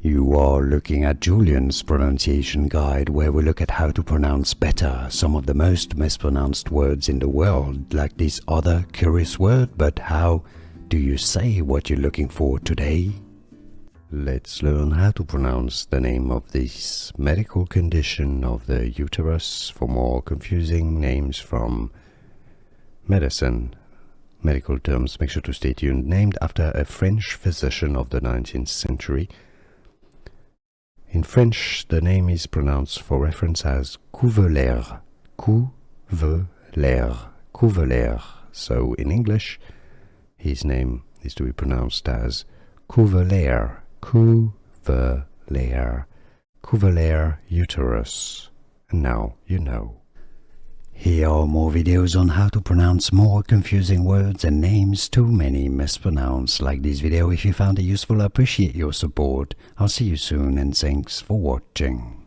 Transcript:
You are looking at Julian's pronunciation guide, where we look at how to pronounce better some of the most mispronounced words in the world, like this other curious word. But how do you say what you're looking for today? Let's learn how to pronounce the name of this medical condition of the uterus. For more confusing names from medicine, medical terms, make sure to stay tuned. Named after a French physician of the 19th century. In French, the name is pronounced for reference as Couvelaire, Couvelaire, Couvelaire. So in English, his name is to be pronounced as Couvelaire, Couvelaire, Couvelaire uterus. And now you know. Here are more videos on how to pronounce more confusing words and names too many mispronounced. Like this video if you found it useful. I appreciate your support. I'll see you soon and thanks for watching.